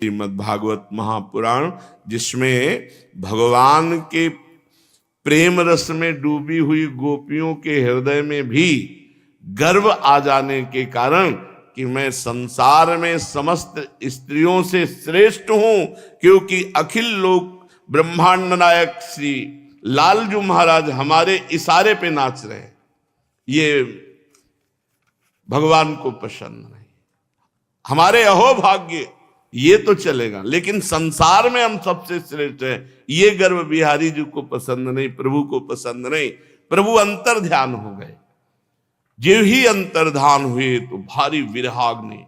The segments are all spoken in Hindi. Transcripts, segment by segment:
श्रीमद् भागवत महापुराण, जिसमें भगवान के प्रेम रस में डूबी हुई गोपियों के हृदय में भी गर्व आ जाने के कारण कि मैं संसार में समस्त स्त्रियों से श्रेष्ठ हूं, क्योंकि अखिल लोक ब्रह्मांड नायक श्री लालजू महाराज हमारे इशारे पे नाच रहे हैं, ये भगवान को पसंद नहीं। हमारे अहोभाग्य ये तो चलेगा, लेकिन संसार में हम सबसे श्रेष्ठ हैं, ये गर्व बिहारी जी को पसंद नहीं, प्रभु को पसंद नहीं। प्रभु अंतर ध्यान हो गए। जो ही अंतर्धान हुए तो भारी विरहाग्नि,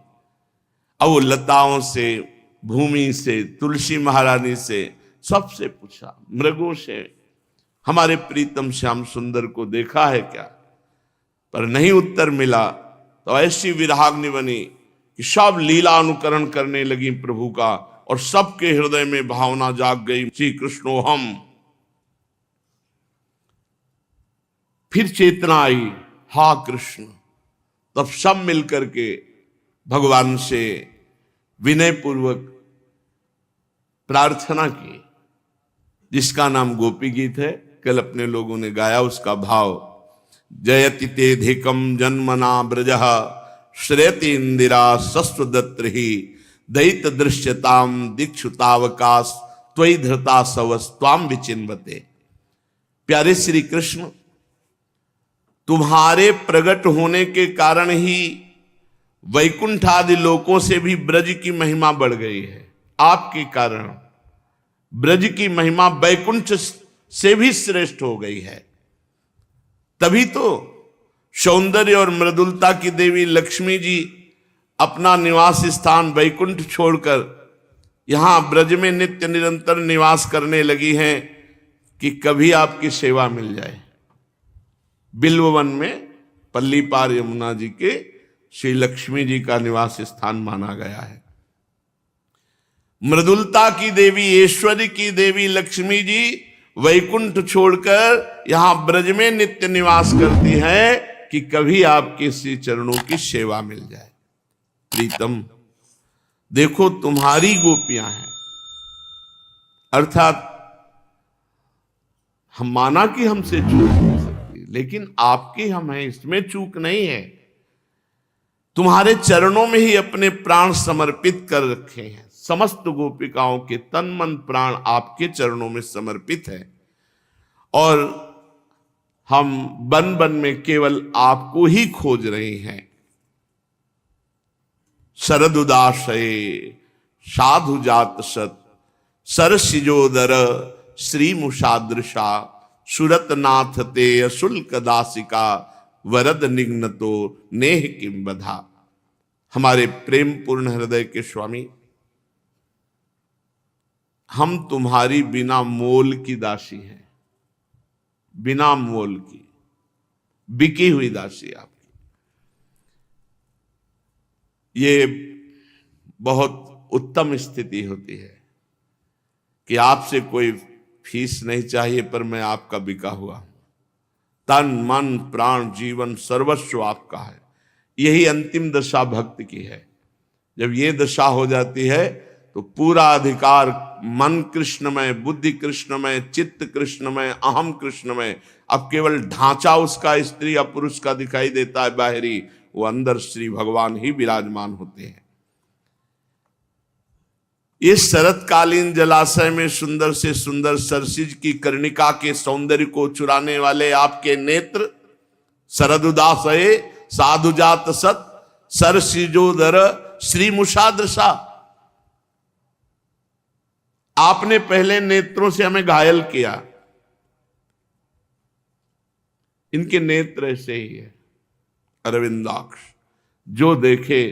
अब वो लताओं से, भूमि से, तुलसी महारानी से, सबसे पूछा, मृगों से, हमारे प्रीतम श्याम सुंदर को देखा है क्या? पर नहीं उत्तर मिला। तो ऐसी विरहाग्नि बनी कि सब लीला अनुकरण करने लगी प्रभु का, और सबके हृदय में भावना जाग गई, श्री कृष्णो हम। फिर चेतना आई, हा कृष्ण। तब सब मिलकर के भगवान से विनय पूर्वक प्रार्थना की, जिसका नाम गोपी गीत है। कल अपने लोगों ने गाया उसका भाव, जयति तेधिकम जन्मना ब्रजः श्रेयति इंदिरा सस्वदत्रि दैत दृश्यताम दीक्षुतावकाश त्वयि धृता सवस त्वाम विचिन्वते। प्यारे श्री कृष्ण, तुम्हारे प्रकट होने के कारण ही वैकुंठ आदि लोकों से भी ब्रज की महिमा बढ़ गई है। आपके कारण ब्रज की महिमा वैकुंठ से भी श्रेष्ठ हो गई है। तभी तो सौंदर्य और मृदुलता की देवी लक्ष्मी जी अपना निवास स्थान वैकुंठ छोड़कर यहां ब्रज में नित्य निरंतर निवास करने लगी हैं कि कभी आपकी सेवा मिल जाए। बिल्ववन में पल्ली पार यमुना जी के श्री लक्ष्मी जी का निवास स्थान माना गया है। मृदुलता की देवी, ऐश्वर्य की देवी लक्ष्मी जी वैकुंठ छोड़कर यहां ब्रज में नित्य निवास करती हैं कि कभी आपके श्री चरणों की सेवा मिल जाए। प्रीतम, देखो तुम्हारी गोपियां हैं, अर्थात हम माना कि हमसे चूक हो सकती, लेकिन आपकी हम हैं, इसमें चूक नहीं है। तुम्हारे चरणों में ही अपने प्राण समर्पित कर रखे हैं। समस्त गोपिकाओं के तन मन प्राण आपके चरणों में समर्पित है, और हम बन बन में केवल आपको ही खोज रहे हैं। शरद उदाशये साधु जात सत सरसिजोदर श्री मुषादृशा सुरत नाथ ते शुल्क दासिका वरद निग्नतो नेह किम बधा। हमारे प्रेम पूर्ण हृदय के स्वामी, हम तुम्हारी बिना मोल की दासी हैं, बिना मोल की बिकी हुई दासी आपकी। ये बहुत उत्तम स्थिति होती है कि आपसे कोई फीस नहीं चाहिए, पर मैं आपका बिका हुआ हूं। तन मन प्राण जीवन सर्वस्व आपका है। यही अंतिम दशा भक्त की है। जब ये दशा हो जाती है तो पूरा अधिकार मन कृष्णमय, बुद्धि कृष्णमय, चित्त कृष्णमय, अहम कृष्णमय। अब केवल ढांचा उसका स्त्री या पुरुष का दिखाई देता है बाहरी, वो अंदर श्री भगवान ही विराजमान होते हैं। इस शरतकालीन जलाशय में सुंदर से सुंदर सरसिज की कर्णिका के सौंदर्य को चुराने वाले आपके नेत्र, शरदुदासये साधुजात सत सरसिजोदर श्री मुषादृशा। आपने पहले नेत्रों से हमें घायल किया। इनके नेत्र ऐसे ही है, अरविंदाक्ष, जो देखे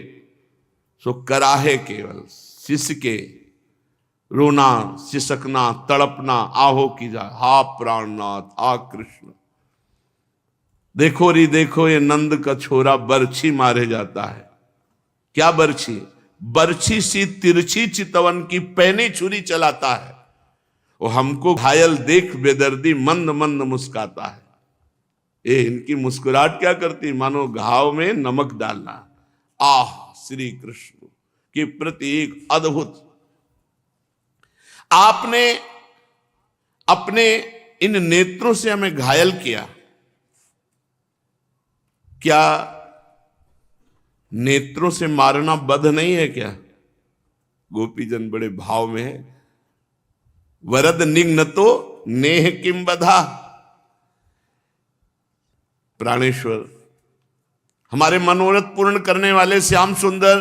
सो कराहे केवल, सिसके, रोना, सिसकना, तड़पना, आहो की जा, हा प्राणनाथ, हा कृष्ण। देखो री देखो, ये नंद का छोरा बरछी मारे जाता है। क्या बरछी? बरछी सी तिरछी चितवन की पैनी छुरी चलाता है। वो हमको घायल देख बेदर्दी मंद मंद मुस्काता है। ये इनकी मुस्कुराहट क्या करती, मानो घाव में नमक डालना। आह, श्री कृष्ण के प्रति एक अद्भुत आपने अपने इन नेत्रों से हमें घायल किया। क्या नेत्रों से मारना बध नहीं है क्या? गोपीजन बड़े भाव में है। वरद निघ्न तो नेह किम बधा। प्राणेश्वर, हमारे मनोरथ पूर्ण करने वाले श्याम सुंदर,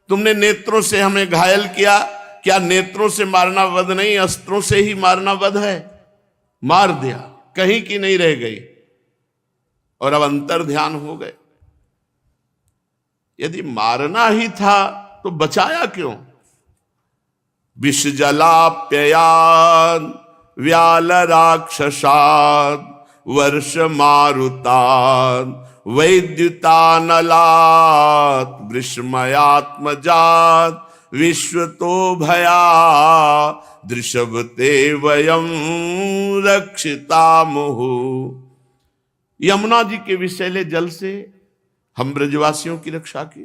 तुमने नेत्रों से हमें घायल किया। क्या नेत्रों से मारना वध नहीं, अस्त्रों से ही मारना वध है? मार दिया, कहीं की नहीं रह गई, और अब अंतर ध्यान हो गए। यदि मारना ही था तो बचाया क्यों? विष जलाप्ययान व्याल राक्षसान वर्ष मारुतान वैद्युतानलात वृष्मयात्मजात विश्व तो भया दृशभते वयं रक्षिता मुहु। यमुना जी के विषैले जल से हम ब्रजवासियों की रक्षा की।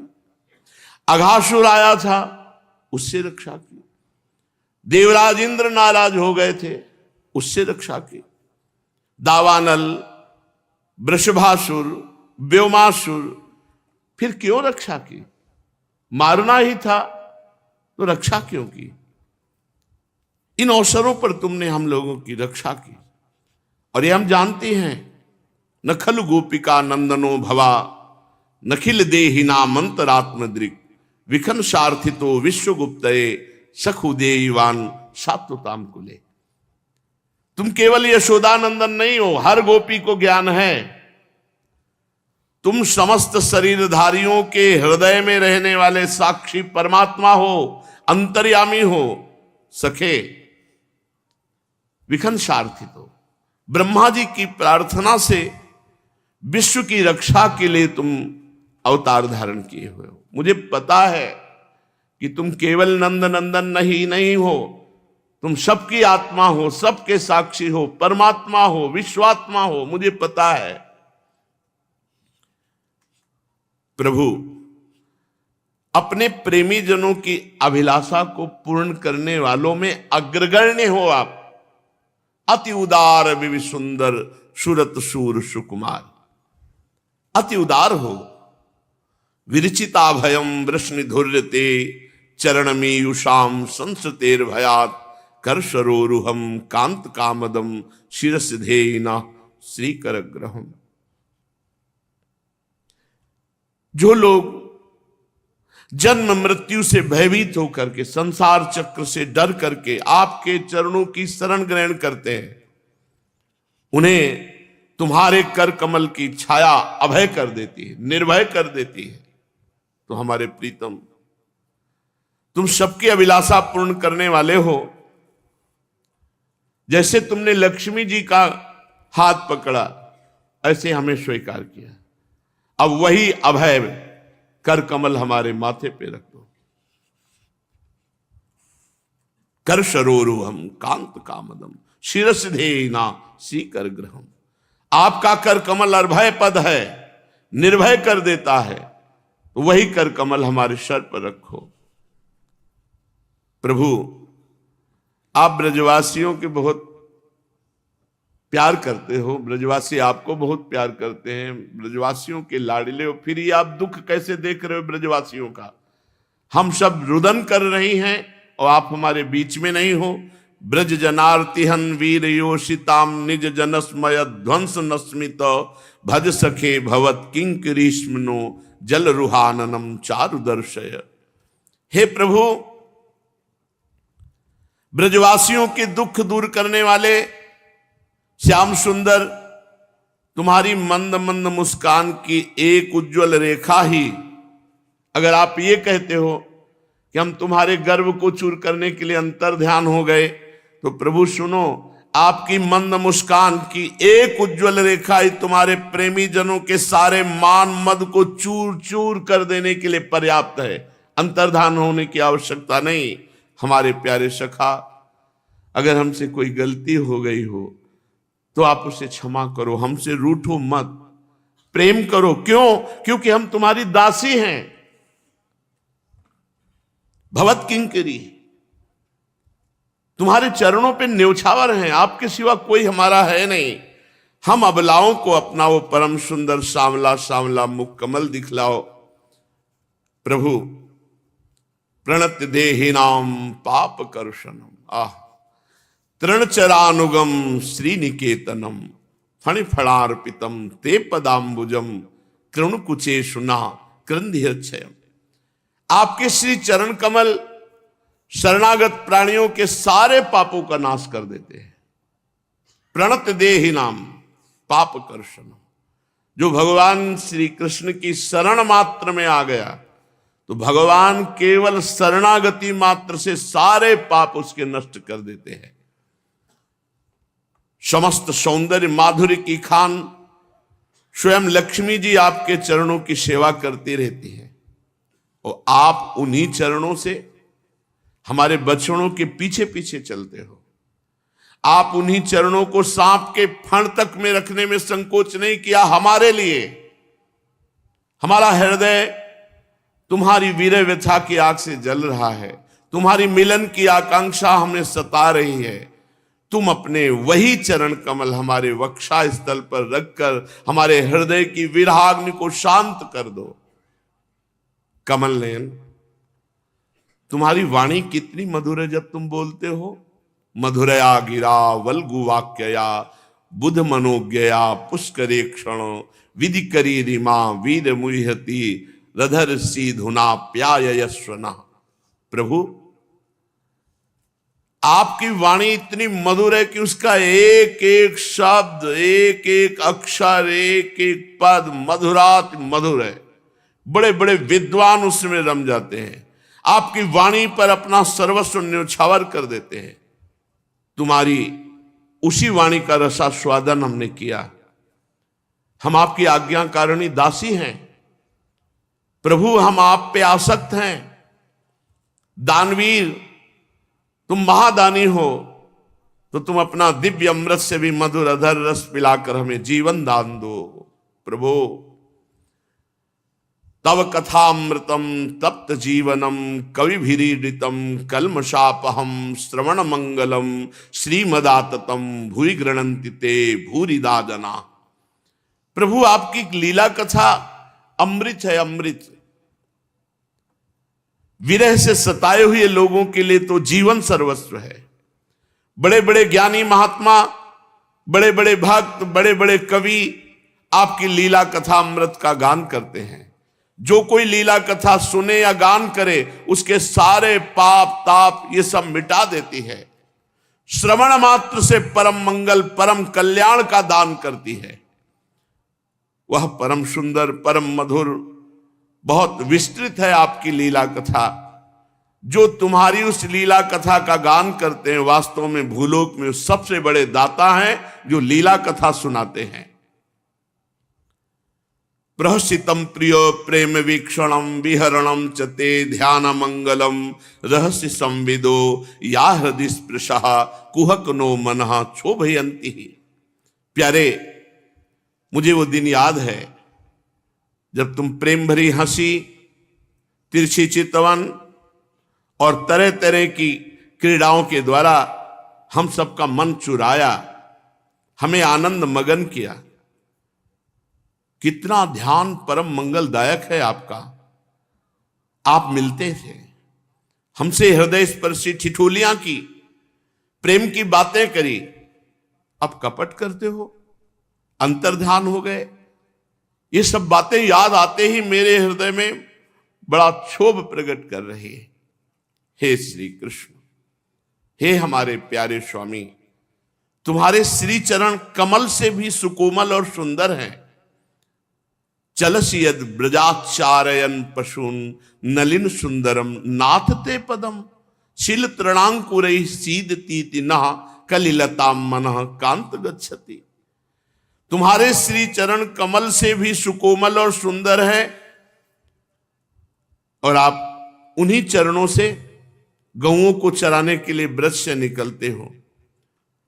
अघासुर आया था, उससे रक्षा की। देवराज इंद्र नाराज हो गए थे, उससे रक्षा की। दावानल, वृषभासुर, व्योमासुर, फिर क्यों रक्षा की? मारना ही था तो रक्षा क्यों की? इन अवसरों पर तुमने हम लोगों की रक्षा की। और ये हम जानते हैं, न खलु गोपिका नंदनो भवा नखिल देहिना मंतरात्मदृक् विखन सार्थितो विश्वगुप्तये सखुदेवान सात्वताम कुले। तुम केवल यशोदानंदन नहीं हो, हर गोपी को ज्ञान है। तुम समस्त शरीरधारियों के हृदय में रहने वाले साक्षी परमात्मा हो, अंतर्यामी हो। सखे विखन सार्थितो, ब्रह्मा जी की प्रार्थना से विश्व की रक्षा के लिए तुम अवतार धारण किए हुए हो। मुझे पता है कि तुम केवल नंद नंदन नहीं हो, तुम सबकी आत्मा हो, सबके साक्षी हो, परमात्मा हो, विश्वात्मा हो, मुझे पता है। प्रभु, अपने प्रेमी जनों की अभिलाषा को पूर्ण करने वालों में अग्रगण्य हो आप। अति उदार विवि सुंदर सुरत सूर सुकुमार, अति उदार हो। विरचिता भयम वृष्णिधुर्यते चरणमीयुषाम संसतेर भयात करशरोरुहम कांत कामदम शिरसिधेना श्रीकरग्रहम। जो लोग जन्म मृत्यु से भयभीत होकर के, संसार चक्र से डर करके आपके चरणों की शरण ग्रहण करते हैं, उन्हें तुम्हारे कर कमल की छाया अभय कर देती है, निर्भय कर देती है। तो हमारे प्रीतम, तुम सबकी अभिलाषा पूर्ण करने वाले हो। जैसे तुमने लक्ष्मी जी का हाथ पकड़ा, ऐसे हमें स्वीकार किया। अब वही अभय कर कमल हमारे माथे पे रख दो। कर सरोरुहम कांत कामदम शिरसिधेना श्रीकर ग्रहम। आपका कर कमल अभय पद है, निर्भय कर देता है, तो वही कर कमल हमारे सर पर रखो। प्रभु, आप ब्रजवासियों के बहुत प्यार करते हो, ब्रजवासी आपको बहुत प्यार करते हैं, ब्रजवासियों के लाडले हो, फिर ये आप दुख कैसे देख रहे हो ब्रजवासियों का? हम सब रुदन कर रही हैं और आप हमारे बीच में नहीं हो। ब्रज जनार्तिहन वीर योषिताम निज जनस्मय ध्वंस नस्मित भज सखे भवत किंकरीष्मनो जल रुहाननम चारु दर्शय। हे प्रभु, ब्रजवासियों के दुख दूर करने वाले श्याम सुंदर, तुम्हारी मंद मंद मुस्कान की एक उज्जवल रेखा ही, अगर आप ये कहते हो कि हम तुम्हारे गर्व को चूर करने के लिए अंतर ध्यान हो गए, तो प्रभु सुनो, आपकी मंद मुस्कान की एक उज्जवल रेखा ही तुम्हारे प्रेमी जनों के सारे मान मद को चूर चूर कर देने के लिए पर्याप्त है। अंतर्धान होने की आवश्यकता नहीं। हमारे प्यारे सखा, अगर हमसे कोई गलती हो गई हो तो आप उसे क्षमा करो, हमसे रूठो मत, प्रेम करो। क्यों? क्योंकि हम तुम्हारी दासी हैं, भवत किंकरी। तुम्हारे चरणों पे न्योछावर हैं, आपके सिवा कोई हमारा है नहीं। हम अबलाओं को अपना वो परम सुंदर सांवला सांवला मुख कमल दिखलाओ। प्रभु प्रणत देहिनाम पाप कर्षणम, आह तृणचरानुगम श्रीनिकेतनम फणिफणार्पितम ते पदाम्बुजम तृणकुचे सुना क्रंधियच्छयम। आपके श्री चरण कमल शरणागत प्राणियों के सारे पापों का नाश कर देते हैं। प्रणत देहि नाम पाप कर्षण, जो भगवान श्री कृष्ण की शरण मात्र में आ गया तो भगवान केवल शरणागति मात्र से सारे पाप उसके नष्ट कर देते हैं। समस्त सौंदर्य माधुर्य की खान स्वयं लक्ष्मी जी आपके चरणों की सेवा करती रहती है और आप उन्हीं चरणों से हमारे बछड़ों के पीछे पीछे चलते हो। आप उन्हीं चरणों को सांप के फण तक में रखने में संकोच नहीं किया हमारे लिए। हमारा हृदय तुम्हारी वीर व्यथा की आग से जल रहा है, तुम्हारी मिलन की आकांक्षा हमें सता रही है। तुम अपने वही चरण कमल हमारे वक्षा स्थल पर रखकर हमारे हृदय की विरहाग्नि को शांत कर दो। कमल नयन, तुम्हारी वाणी कितनी मधुर है जब तुम बोलते हो। मधुरया गिरा वल्गु वाक्यया बुध मनोज्ञया पुष्करे क्षण विधि करी रिमा वीर मुहति रधर सी धुना प्यायस्वना। प्रभु आपकी वाणी इतनी मधुर है कि उसका एक एक शब्द, एक एक अक्षर, एक एक पद मधुरात मधुर है। बड़े बड़े विद्वान उसमें रम जाते हैं, आपकी वाणी पर अपना सर्वस्व न्योछावर कर देते हैं। तुम्हारी उसी वाणी का रसास्वादन हमने किया। हम आपकी आज्ञाकारिणी दासी हैं प्रभु, हम आप पे आसक्त हैं। दानवीर, तुम महादानी हो तो तुम अपना दिव्य अमृत से भी मधुर अधर रस पिलाकर हमें जीवन दान दो। प्रभु तव कथामृतम तप्त जीवनम कविभिरीडितम कल्मषापहम श्रवण मंगलम श्रीमदाततम भूरि गृणन्ति ते भूरिदा जना। प्रभु आपकी लीला कथा अमृत है, अमृत। विरह से सताए हुए लोगों के लिए तो जीवन सर्वस्व है। बड़े बड़े ज्ञानी महात्मा, बड़े बड़े भक्त, बड़े बड़े कवि आपकी लीला कथा अमृत का गान करते हैं। जो कोई लीला कथा सुने या गान करे उसके सारे पाप ताप ये सब मिटा देती है। श्रवण मात्र से परम मंगल परम कल्याण का दान करती है। वह परम सुंदर परम मधुर बहुत विस्तृत है आपकी लीला कथा। जो तुम्हारी उस लीला कथा का गान करते हैं वास्तव में भूलोक में सबसे बड़े दाता हैं जो लीला कथा सुनाते हैं। प्रहसितम प्रिय प्रेम वीक्षणम विहरणम चते ध्यान मंगलम रहस्य संविदो या हृदय स्पृशा कुहक नो मनः क्षोभयंती। प्यारे, मुझे वो दिन याद है जब तुम प्रेम भरी हंसी, तिरछी चितवन और तरह तरह की क्रीड़ाओं के द्वारा हम सबका मन चुराया, हमें आनंद मगन किया। कितना ध्यान परम मंगलदायक है आपका। आप मिलते थे, हमसे हृदय स्पर्शी ठिठोलियां की, प्रेम की बातें करी। अब कपट करते हो, अंतर्ध्यान हो गए। ये सब बातें याद आते ही मेरे हृदय में बड़ा क्षोभ प्रकट कर रही है। हे श्री कृष्ण, हे हमारे प्यारे स्वामी, तुम्हारे श्री चरण कमल से भी सुकोमल और सुंदर हैं। चलसि यद ब्रजाचारयन पशून नलिन सुंदरम नाथ ते पदम शिल तृणांकुरैः सीदतीति नः कलिलतां मनः कांत गच्छति। तुम्हारे श्री चरण कमल से भी सुकोमल और सुंदर है और आप उन्हीं चरणों से गऊओं को चराने के लिए ब्रज से निकलते हो।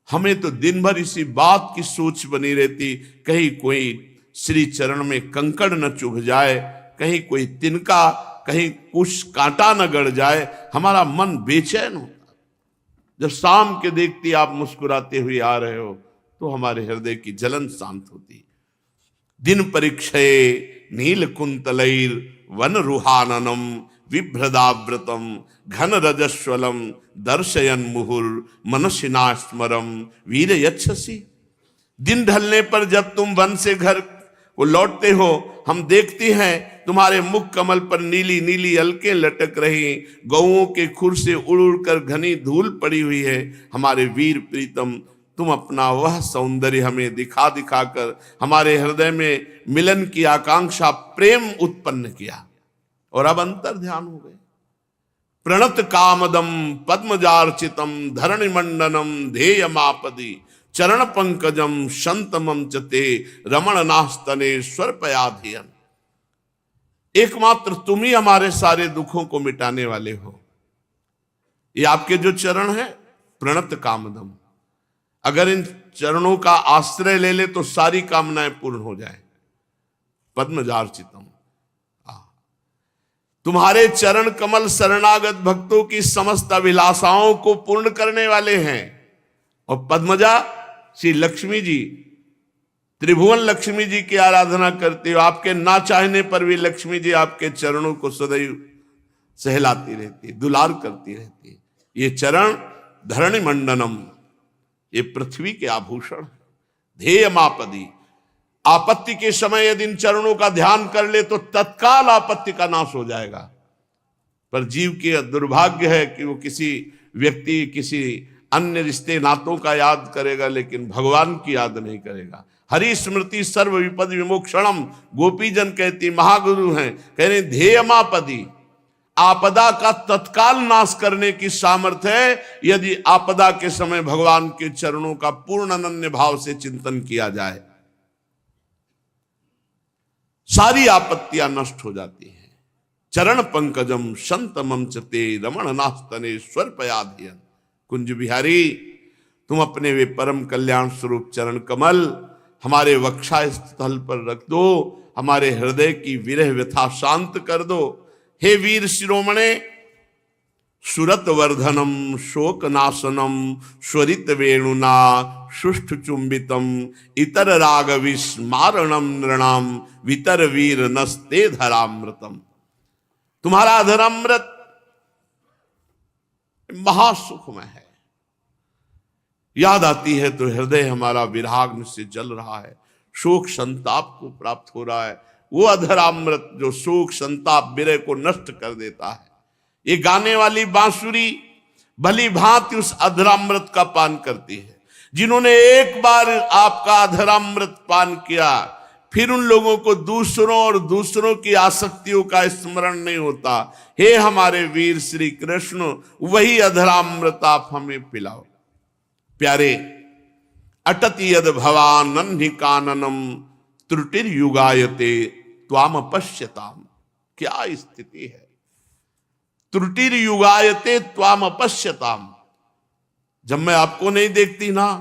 हमें तो दिन भर इसी बात की सोच बनी रहती, कहीं कोई श्री चरण में कंकड़ न चुभ जाए, कहीं कोई तिनका, कहीं कुछ कांटा न गड़ जाए। हमारा मन बेचैन होता। जब शाम के देखती आप मुस्कुराते हुए आ रहे हो तो हमारे हृदय की जलन शांत होती। दिन परीक्षये नील कुंतलैर वन रुहाननम विभ्रदाव्रतम घन रजस्वलम दर्शयन मुहुर मनसिना स्मरम वीर यच्छसि। दिन ढलने पर जब तुम वन से घर को लौटते हो, हम देखते हैं तुम्हारे मुख कमल पर नीली नीली अलकें लटक रही, गौओं के खुर से उड़ उड़कर घनी धूल पड़ी हुई है। हमारे वीर प्रीतम, तुम अपना वह सौंदर्य हमें दिखा दिखा कर हमारे हृदय में मिलन की आकांक्षा प्रेम उत्पन्न किया और अब अंतर ध्यान हो गए। प्रणत कामदम पद्मजार्चितम धरणि मंडनम ध्येयमापदी चरण पंकजम शंतमम चते रमण नास्तने स्वरपयाधियन। एकमात्र तुम ही हमारे सारे दुखों को मिटाने वाले हो। ये आपके जो चरण है प्रणत कामदम, अगर इन चरणों का आश्रय ले ले तो सारी कामनाएं पूर्ण हो जाए। पद्मजार्चितम, तुम्हारे चरण कमल शरणागत भक्तों की समस्त अभिलाषाओं को पूर्ण करने वाले हैं। और पद्मजा श्री लक्ष्मी जी, त्रिभुवन लक्ष्मी जी की आराधना करते हो। आपके ना चाहने पर भी लक्ष्मी जी आपके चरणों को सदैव सहलाती रहती है, दुलार करती रहती है। ये चरण धरणि मंडनम, ये पृथ्वी के आभूषण, ध्येय मापदी, आपत्ति के समय यदि इन चरणों का ध्यान कर ले तो तत्काल आपत्ति का नाश हो जाएगा। पर जीव के दुर्भाग्य है कि वो किसी व्यक्ति, किसी अन्य रिश्ते नातों का याद करेगा लेकिन भगवान की याद नहीं करेगा। हरि स्मृति सर्व विपद विमोक्षणम, गोपीजन कहती, महागुरु हैं, कह रहे ध्येयमापदी, आपदा का तत्काल नाश करने की सामर्थ्य है यदि आपदा के समय भगवान के चरणों का पूर्ण अनन्य भाव से चिंतन किया जाए। सारी आपत्तियां नष्ट हो जाती हैं। चरण पंकजम संतमम चते रमण नास्तने स्वरपयाधियन। कुंज बिहारी, तुम अपने वे परम कल्याण स्वरूप चरण कमल हमारे वक्षा स्थल पर रख दो, हमारे हृदय की विरह व्यथा शांत कर दो। हे वीर शिरोमणे, सुरत वर्धनम शोक नाशनम स्वरित वेणुना सुष्ठ चुंबितम इतर राग विस्मारणम नृणाम वितर वीर नस्ते धरामृतम। तुम्हारा धरामृत महासुखमय है। याद आती है तो हृदय हमारा विराग से जल रहा है, शोक संताप को प्राप्त हो रहा है। वो अधरामृत जो शोक संताप विरह को नष्ट कर देता है। ये गाने वाली बांसुरी भली भांति उस अधरामृत का पान करती है। जिन्होंने एक बार आपका अधरामृत पान किया, फिर उन लोगों को दूसरों और दूसरों की आसक्तियों का स्मरण नहीं होता। हे हमारे वीर श्री कृष्ण, वही अधरामृत आप हमें पिलाओ। प्यारे, अटति यद भवान नन्हि काननम त्रुटिर युगायते त्वाम पश्यताम। क्या स्थिति है। त्रुटिर युगायते त्वाम पश्यताम। जब मैं आपको नहीं देखती ना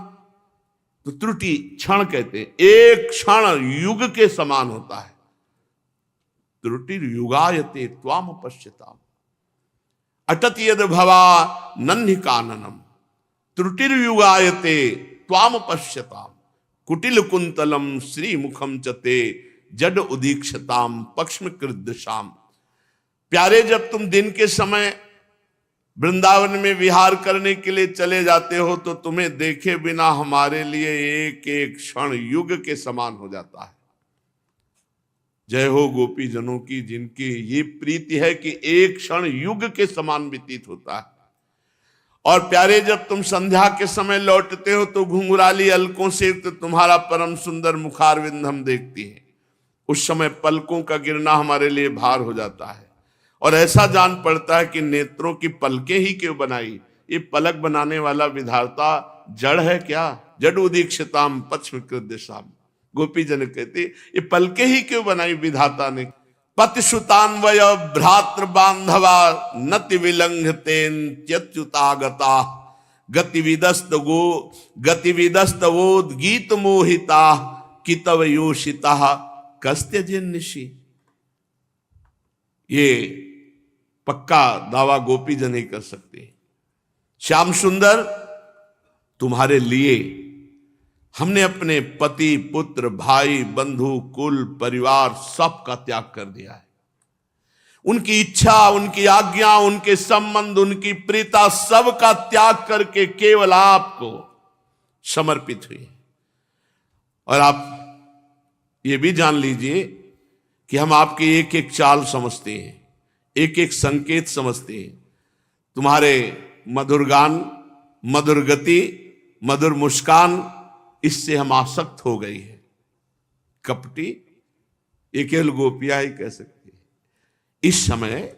तो त्रुटि क्षण कहते हैं, एक क्षण युग के समान होता है। त्रुटिर युगायते त्वाम पश्यताम। अटत यद भवा नन्हि काननम त्रुटिर युगायते त्वाम पश्यताम। कुटिल कुंतलम श्री मुखम चते जड उदीक्षताम पक्ष्म कृदृशाम। प्यारे, जब तुम दिन के समय वृंदावन में विहार करने के लिए चले जाते हो तो तुम्हें देखे बिना हमारे लिए एक एक क्षण युग के समान हो जाता है। जय हो गोपी जनों की, जिनकी ये प्रीति है कि एक क्षण युग के समान व्यतीत होता है। और प्यारे, जब तुम संध्या के समय लौटते हो तो घुंघराली अलकों से युक्त तुम्हारा परम सुंदर मुखारविंद हम देखती हैं। उस समय पलकों का गिरना हमारे लिए भार हो जाता है और ऐसा जान पड़ता है कि नेत्रों की पलकें ही क्यों बनाई। ये पलक बनाने वाला विधाता जड़ है क्या। जड़ उदीक्षताम पक्ष्म कृदृशाम। गोपी जन कहते ये पलकें ही क्यों बनाई विधाता ने। पतिसुतान्वय भ्रातृ बांधवा नति विलंघतेन त्यच्युतागता गतिविदस्त वोद गीत मोहिता कितव योषिता कस्त्यजिन निशि। ये पक्का दावा गोपी जन ही कर सकते हैं। श्याम सुंदर, तुम्हारे लिए हमने अपने पति, पुत्र, भाई, बंधु, कुल, परिवार सब का त्याग कर दिया है। उनकी इच्छा, उनकी आज्ञा, उनके संबंध, उनकी प्रीता, सब का त्याग करके केवल आपको समर्पित हुई। और आप ये भी जान लीजिए कि हम आपकी एक एक चाल समझते हैं, एक एक संकेत समझते हैं। तुम्हारे मधुर गान, मधुर गति, मधुर मुस्कान, इससे हम आसक्त हो गई है। कपटी ये केवल गोपियां ही कह सकती है। इस समय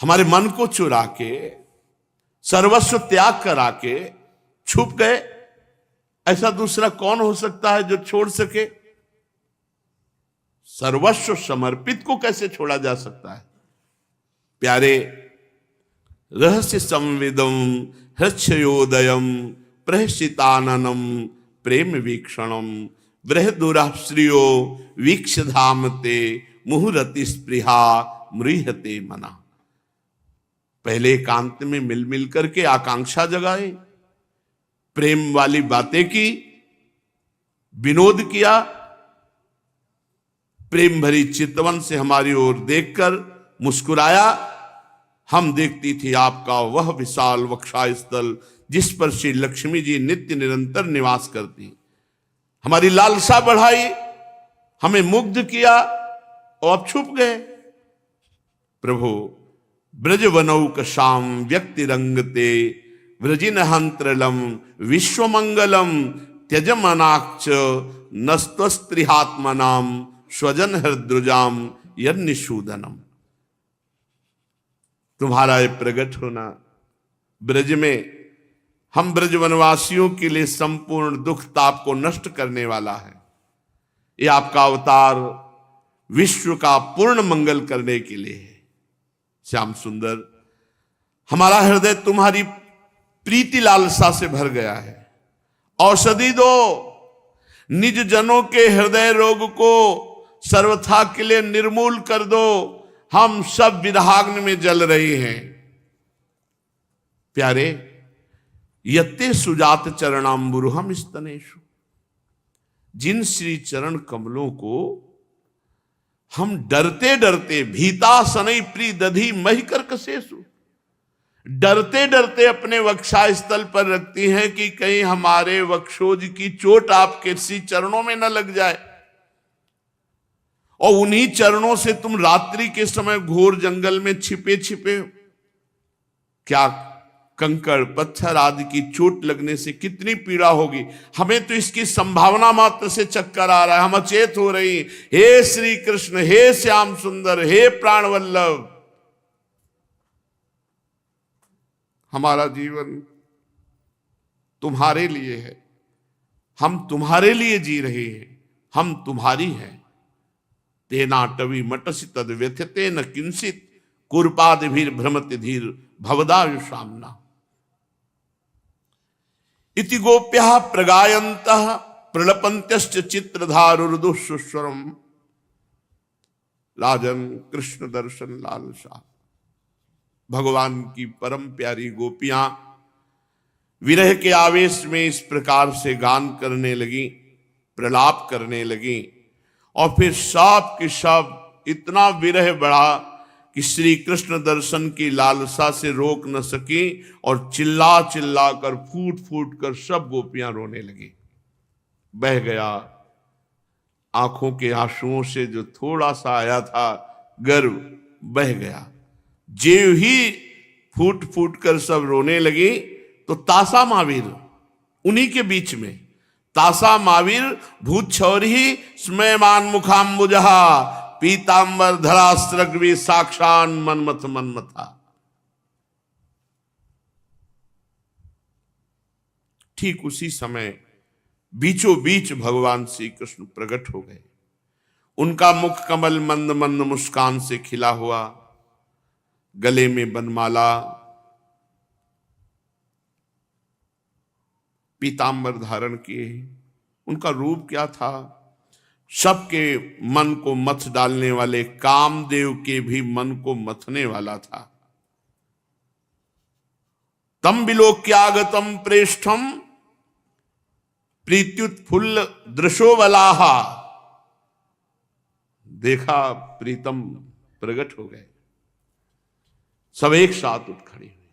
हमारे मन को चुरा के, सर्वस्व त्याग करा के छुप गए। ऐसा दूसरा कौन हो सकता है जो छोड़ सके? सर्वस्व समर्पित को कैसे छोड़ा जा सकता है? प्यारे, रहस्य संविदम हृच्छयोदयम प्रहसिताननम प्रेम वीक्षणम बृहदुराश्रियो वीक्षधामते मुहुरति स्पृहा मृहते मना। पहले एकांत में मिल मिल करके आकांक्षा जगाए, प्रेम वाली बातें की, विनोद किया। प्रेम भरी चितवन से हमारी ओर देखकर मुस्कुराया। हम देखती थी आपका वह विशाल वक्षस्थल जिस पर श्री लक्ष्मी जी नित्य निरंतर निवास करती। हमारी लालसा बढ़ाई, हमें मुग्ध किया और अब छुप गए। प्रभु, ब्रज वनौक शाम व्यक्ति रंगते व्रजिन हंत्रलम विश्वमंगलम त्यजमनाक्ष नस्त्वस्त्रिहात्मनाम स्वजन हृद्रुजाम यन्निशूदनम। तुम्हारा ये प्रकट होना ब्रज में हम ब्रज वनवासियों के लिए संपूर्ण दुख ताप को नष्ट करने वाला है। ये आपका अवतार विश्व का पूर्ण मंगल करने के लिए है। श्याम सुंदर, हमारा हृदय तुम्हारी प्रीति लालसा से भर गया है। औषधि दो, निज जनों के हृदय रोग को सर्वथा के लिए निर्मूल कर दो। हम सब विरहाग्नि में जल रहे हैं। प्यारे, यत्ते सुजात चरणाम्बुरुहम स्तनेषु, जिन श्री चरण कमलों को हम डरते डरते भीता सनई प्री दधी मही कर कसेसु, डरते डरते अपने वक्षा स्थल पर रखती हैं कि कहीं हमारे वक्षोज की चोट आपके श्री चरणों में न लग जाए। और उन्हीं चरणों से तुम रात्रि के समय घोर जंगल में छिपे छिपे, क्या कंकड़ पत्थर आदि की चोट लगने से कितनी पीड़ा होगी। हमें तो इसकी संभावना मात्र से चक्कर आ रहा है, हम अचेत हो रही। हे श्री कृष्ण, हे श्याम सुंदर, हे प्राण वल्लभ, हमारा जीवन तुम्हारे लिए है। हम तुम्हारे लिए जी रहे हैं, हम तुम्हारी हैं। तेना टवी मटसी तद व्यथते न किंसित कुरपादिभिर भ्रमति धीर भवदायु सामना। इति गोप्यः प्रगायन्तः प्रलपन्त्यश्च चित्रधारुर्दुःस्वरम्। राजन कृष्ण दर्शन लालसा। भगवान की परम प्यारी गोपियां विरह के आवेश में इस प्रकार से गान करने लगी, प्रलाप करने लगी। और फिर सब की सब इतना विरह बढ़ा कि श्री कृष्ण दर्शन की लालसा से रोक न सकी और चिल्ला चिल्ला कर फूट फूट कर सब गोपियां रोने लगी। बह गया आंखों के आंसुओं से जो थोड़ा सा आया था गर्व, बह गया। जेव ही फूट फूट कर सब रोने लगी तो तासा महावीर उन्हीं के बीच में, तासा महावीर भूत छौरी स्मयमान मुखाम्बुजहा पीतांबर धरास्त्रग्वी साक्षान मनमथ मनमथा। ठीक उसी समय बीचों बीच भगवान श्री कृष्ण प्रकट हो गए। उनका मुख कमल मंद मंद मुस्कान से खिला हुआ, गले में बनमाला, पीतांबर धारण किए। उनका रूप क्या था? सबके मन को मथ डालने वाले कामदेव के भी मन को मथने वाला था। तम विलोक्यागतम प्रेष्ठम प्रीत्युत्फुल्ल दृशोवलाहा। देखा प्रीतम प्रकट हो गए, सब एक साथ उठ खड़ी हुई,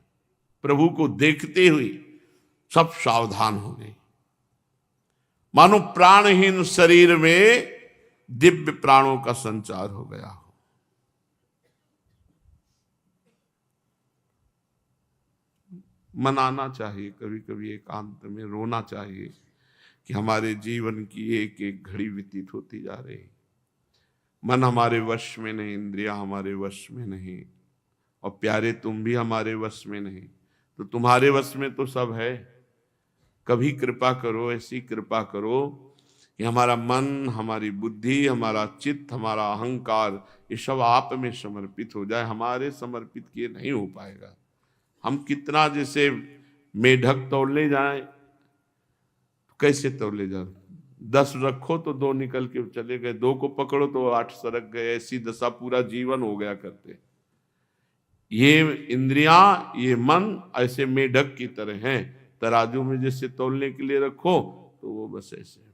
प्रभु को देखते हुए सब सावधान हो गए, मानो प्राणहीन शरीर में दिव्य प्राणों का संचार हो गया हो। मनाना चाहिए, कभी कभी एकांत में रोना चाहिए कि हमारे जीवन की एक एक घड़ी व्यतीत होती जा रही, मन हमारे वश में नहीं, इंद्रियां हमारे वश में नहीं, और प्यारे तुम भी हमारे वश में नहीं। तो तुम्हारे वश में तो सब है, कभी कृपा करो, ऐसी कृपा करो कि हमारा मन, हमारी बुद्धि, हमारा चित्त, हमारा अहंकार, ये सब आप में समर्पित हो जाए। हमारे समर्पित किए नहीं हो पाएगा। हम कितना जैसे मेढक तोड़ने जाए, कैसे तोड़ने जाए? 10 रखो तो 2 निकल के चले गए, 2 को पकड़ो तो 8 सरक गए। ऐसी दशा पूरा जीवन हो गया करते। ये इंद्रियां, ये मन ऐसे मेढक की तरह हैं, तराजू में जैसे तोलने के लिए रखो तो वो बस ऐसे,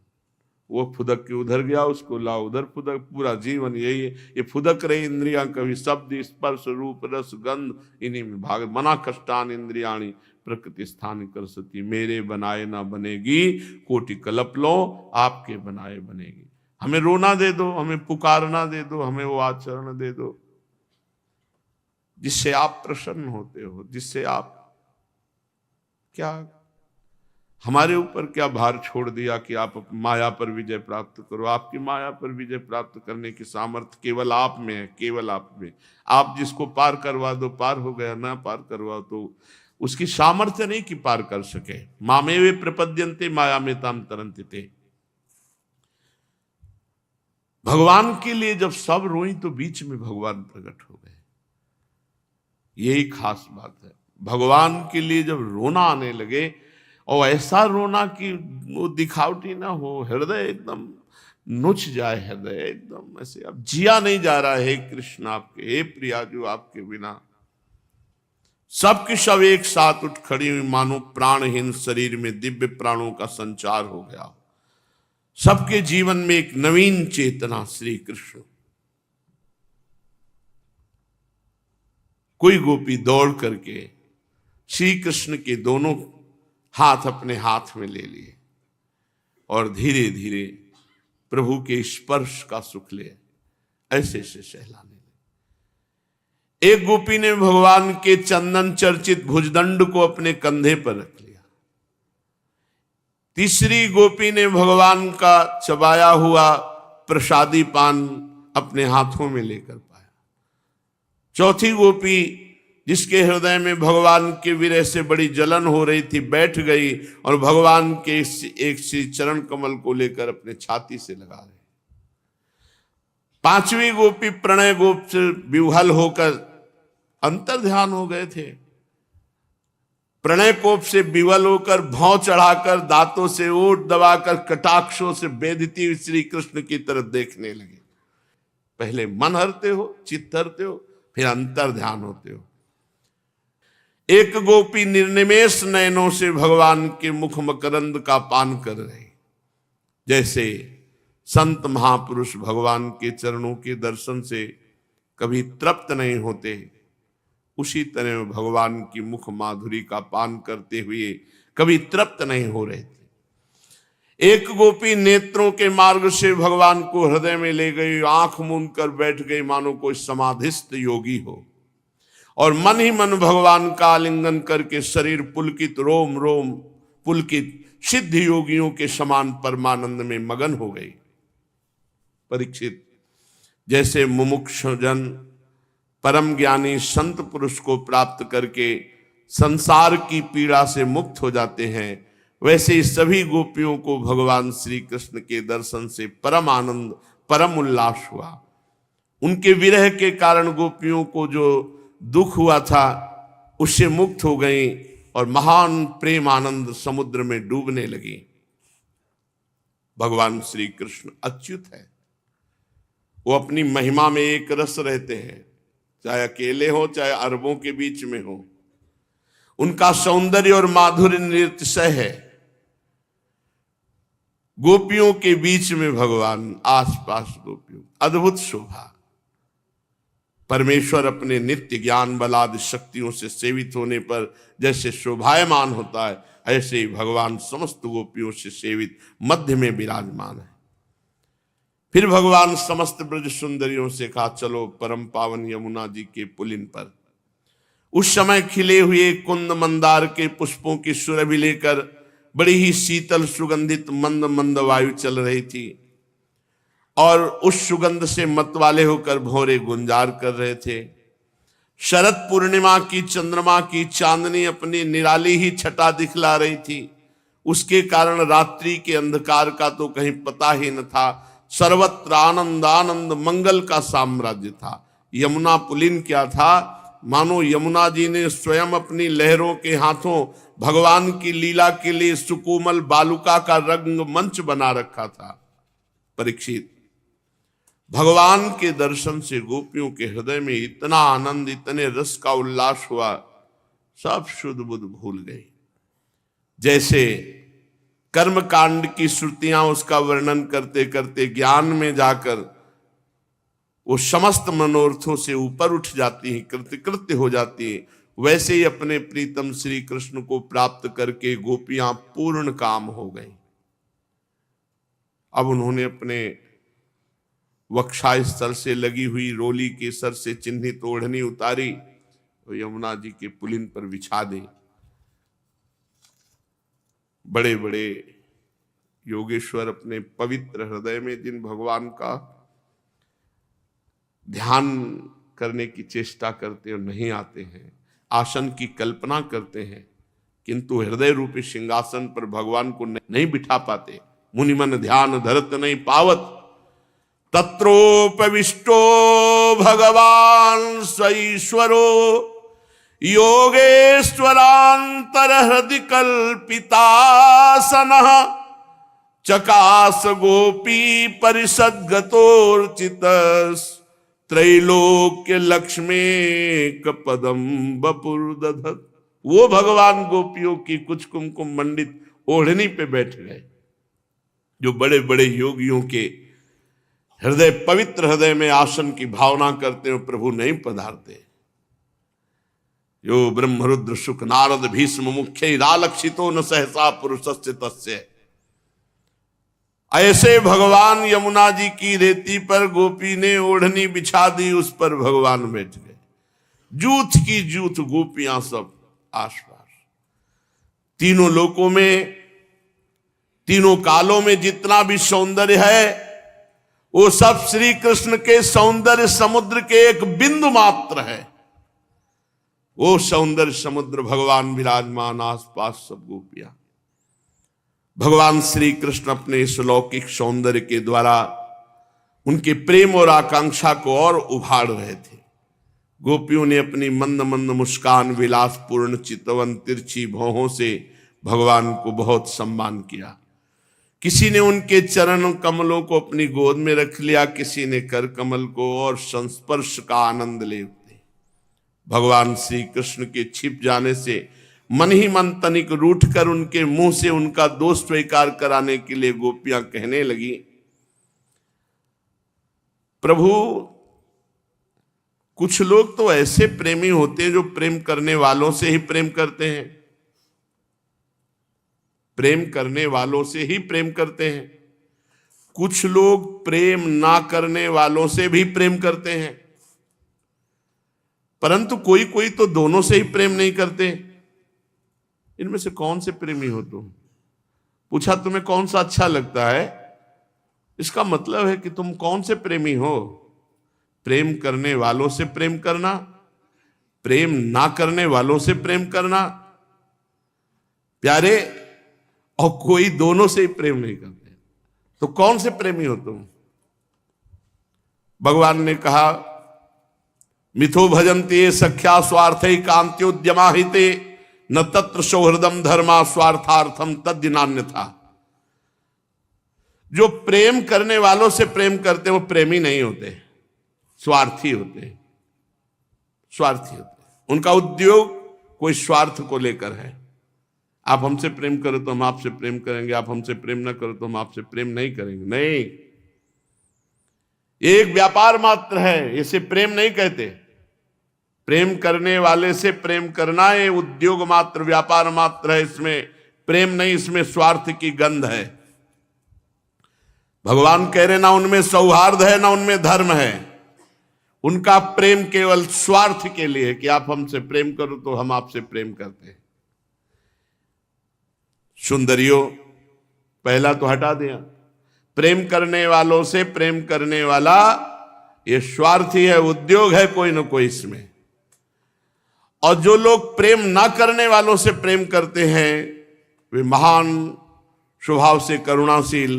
वो फुदक के उधर गया, उसको ला उधर फुदक। पूरा जीवन यही है, ये फुदक रही इंद्रियां, कभी शब्द, स्पर्श, रूप, रस, गंध, इन्हीं में भाग। मना कष्टान इंद्रियाणी प्रकृति स्थान कर सती, मेरे बनाए ना बनेगी, कोटि कल्प लो आपके बनाए बनेगी। हमें रोना दे दो, हमें पुकारना दे दो, हमें वो आचरण दे दो जिससे आप प्रसन्न होते हो, जिससे आप क्या, हमारे ऊपर क्या भार छोड़ दिया कि आप माया पर विजय प्राप्त करो। आपकी माया पर विजय प्राप्त करने की सामर्थ्य केवल आप में है, केवल आप में। आप जिसको पार करवा दो पार हो गया, ना पार करवाओ तो उसकी सामर्थ्य नहीं कि पार कर सके। मामे वे प्रपद्यन्ते माया में ताम तरन्ति ते। भगवान के लिए जब सब रोई तो बीच में भगवान प्रकट हो गए, यही खास बात है। भगवान के लिए जब रोना आने लगे, और ऐसा रोना कि वो दिखावटी ना हो, हृदय एकदम नुच जाए, हृदय एकदम ऐसे अब जिया नहीं जा रहा है कृष्ण आपके, हे प्रियाजू आपके बिना। सबकी सब एक साथ उठ खड़ी हुई, मानो प्राणहीन शरीर में दिव्य प्राणों का संचार हो गया। सबके जीवन में एक नवीन चेतना श्री कृष्ण। कोई गोपी दौड़ करके श्री कृष्ण के दोनों हाथ अपने हाथ में ले लिए और धीरे धीरे प्रभु के स्पर्श का सुख ले ऐसे से सहलाने लगे। एक गोपी ने भगवान के चंदन चर्चित भुजदंड को अपने कंधे पर रख लिया। तीसरी गोपी ने भगवान का चबाया हुआ प्रसादी पान अपने हाथों में लेकर पाया। चौथी गोपी, जिसके हृदय में भगवान के विरह से बड़ी जलन हो रही थी, बैठ गई और भगवान के एक सी चरण कमल को लेकर अपने छाती से लगा रही। पांचवी गोपी प्रणय गोप से विह्वल होकर अंतर ध्यान हो गए थे। प्रणय कोप से विह्वल होकर भौं चढ़ाकर दांतों से ओठ दबाकर कटाक्षों से बेधती हुई श्री कृष्ण की तरफ देखने लगे। पहले मन हरते हो, चित्त हरते हो, फिर अंतर ध्यान होते हो। एक गोपी निर्निमेष नयनों से भगवान के मुख मकरंद का पान कर रही। जैसे संत महापुरुष भगवान के चरणों के दर्शन से कभी तृप्त नहीं होते, उसी तरह भगवान की मुख माधुरी का पान करते हुए कभी तृप्त नहीं हो रहे थे। एक गोपी नेत्रों के मार्ग से भगवान को हृदय में ले गई, आंख मूंद कर बैठ गई, मानो कोई समाधिस्थ योगी हो, और मन ही मन भगवान का आलिंगन करके शरीर पुलकित, रोम रोम पुलकित, सिद्ध योगियों के समान परमानंद में मगन हो गई। परीक्षित, जैसे मुमुक्षु जन परम ज्ञानी संत पुरुष को प्राप्त करके संसार की पीड़ा से मुक्त हो जाते हैं, वैसे ही सभी गोपियों को भगवान श्री कृष्ण के दर्शन से परम आनंद, परम उल्लास हुआ। उनके विरह के कारण गोपियों को जो दुख हुआ था उससे मुक्त हो गई और महान प्रेम आनंद समुद्र में डूबने लगी। भगवान श्री कृष्ण अच्युत है, वो अपनी महिमा में एक रस रहते हैं, चाहे अकेले हो चाहे अरबों के बीच में हो। उनका सौंदर्य और माधुर्य निरतिशय है। गोपियों के बीच में भगवान, आसपास गोपियों, अद्भुत शोभा। परमेश्वर अपने नित्य ज्ञान बलादि शक्तियों से सेवित होने पर जैसे शोभायमान होता है, ऐसे ही भगवान समस्त गोपियों से सेवित मध्य में विराजमान है। फिर भगवान समस्त ब्रज सुंदरियों से कहा, चलो परम पावन यमुना जी के पुलिन पर। उस समय खिले हुए कुंद मंदार के पुष्पों की सुरभि लेकर बड़ी ही शीतल सुगंधित मंद मंद वायु चल रही थी, और उस सुगंध से मतवाले होकर भौरे गुंजार कर रहे थे। शरद पूर्णिमा की चंद्रमा की चांदनी अपनी निराली ही छटा दिखला रही थी। उसके कारण रात्रि के अंधकार का तो कहीं पता ही न था। सर्वत्र आनंद आनंद मंगल का साम्राज्य था। यमुना पुलिन क्या था, मानो यमुना जी ने स्वयं अपनी लहरों के हाथों भगवान की लीला के लिए सुकोमल बालुका का रंग मंच बना रखा था। परीक्षित, भगवान के दर्शन से गोपियों के हृदय में इतना आनंद, इतने रस का उल्लास हुआ, सब शुद्ध बुद्ध भूल गए। जैसे कर्म कांड की श्रुतियां उसका वर्णन करते करते ज्ञान में जाकर वो समस्त मनोरथों से ऊपर उठ जाती हैं, कृतकृत्य हो जाती है, वैसे ही अपने प्रीतम श्री कृष्ण को प्राप्त करके गोपियां पूर्ण काम हो गई। अब उन्होंने अपने वक्षस्थल से लगी हुई रोली केसर से चिन्हित ओढ़नी उतारी और यमुना जी के पुलिन पर बिछा दी। बड़े बड़े योगेश्वर अपने पवित्र हृदय में जिन भगवान का ध्यान करने की चेष्टा करते और नहीं आते हैं, आसन की कल्पना करते हैं, किंतु हृदय रूपी सिंहासन पर भगवान को नहीं बिठा पाते। मुनिमन ध्यान धरत नहीं पावत, तत्रोपविष्टो भगवान स्वईश्वरो योगेश्वरांतर हृदय कल्पितासनः चकास गोपी परिषद गतोर्चितस् त्रैलोक्य लक्ष्मी कपदम बपुर दधत। वो भगवान गोपियों की कुछ कुमकुम मंडित ओढ़नी पे बैठ गए। जो बड़े बड़े योगियों के हृदय, पवित्र हृदय में आसन की भावना करते हो, प्रभु नहीं पधारते। यो ब्रह्मरुद्र शुक नारद भीष्म मुख्य रालक्षितो न सहसा पुरुषस्य तस्य। ऐसे भगवान यमुना जी की रेती पर गोपी ने ओढ़नी बिछा दी, उस पर भगवान बैठ गए। जूथ की जूथ गोपियां सब आसपास। तीनों लोकों में, तीनों कालों में जितना भी सौंदर्य है, वो सब श्री कृष्ण के सौंदर्य समुद्र के एक बिंदु मात्र है। वो सौंदर्य समुद्र भगवान विराजमान, आसपास सब गोपियां। भगवान श्री कृष्ण अपने इस लौकिक सौंदर्य के द्वारा उनके प्रेम और आकांक्षा को और उभार रहे थे। गोपियों ने अपनी मंद मंद मुस्कान, विलासपूर्ण चितवन, तिरछी भौहों से भगवान को बहुत सम्मान किया। किसी ने उनके चरण कमलों को अपनी गोद में रख लिया, किसी ने कर कमल को, और संस्पर्श का आनंद ले उठे। भगवान श्री कृष्ण के छिप जाने से मन ही मन तनिक रूठ कर उनके मुंह से उनका दोष स्वीकार कराने के लिए गोपियां कहने लगी, प्रभु, कुछ लोग तो ऐसे प्रेमी होते हैं जो प्रेम करने वालों से ही प्रेम करते हैं, प्रेम करने वालों से ही प्रेम करते हैं। कुछ लोग प्रेम ना करने वालों से भी प्रेम करते हैं, परंतु कोई कोई तो दोनों से ही प्रेम नहीं करते। इनमें से कौन से प्रेमी हो तुम? पूछा तुम्हें कौन सा अच्छा लगता है, इसका मतलब है कि तुम कौन से प्रेमी हो। प्रेम करने वालों से प्रेम करना, प्रेम ना करने वालों से प्रेम करना, प्यारे, और कोई दोनों से ही प्रेम नहीं करते, तो कौन से प्रेमी हो तुम? भगवान ने कहा, मिथो भजन्ते सख्या स्वार्थे कांत्योद्यमाहिते न तत्र सौहृदम धर्मा स्वार्थार्थम तद्दिनान्यथा। जो प्रेम करने वालों से प्रेम करते हैं वो प्रेमी नहीं होते, स्वार्थी होते हैं, स्वार्थी होते हैं। उनका उद्योग कोई स्वार्थ को लेकर है। आप हमसे प्रेम करो तो हम आपसे प्रेम करेंगे, आप हमसे प्रेम ना करो तो हम आपसे प्रेम नहीं करेंगे। नहीं, एक व्यापार मात्र है, इसे प्रेम नहीं कहते। प्रेम करने वाले से प्रेम करना ये उद्योग मात्र, व्यापार मात्र है, इसमें प्रेम नहीं, इसमें स्वार्थ की गंध है। भगवान कह रहे ना उनमें सौहार्द है ना उनमें धर्म है। उनका प्रेम केवल स्वार्थ के लिए है कि आप हमसे प्रेम करो तो हम आपसे प्रेम करते हैं। सुंदरियों, पहला तो हटा दिया, प्रेम करने वालों से प्रेम करने वाला ये स्वार्थी है, उद्योग है कोई ना कोई इसमें। और जो लोग प्रेम ना करने वालों से प्रेम करते हैं वे महान स्वभाव से करुणाशील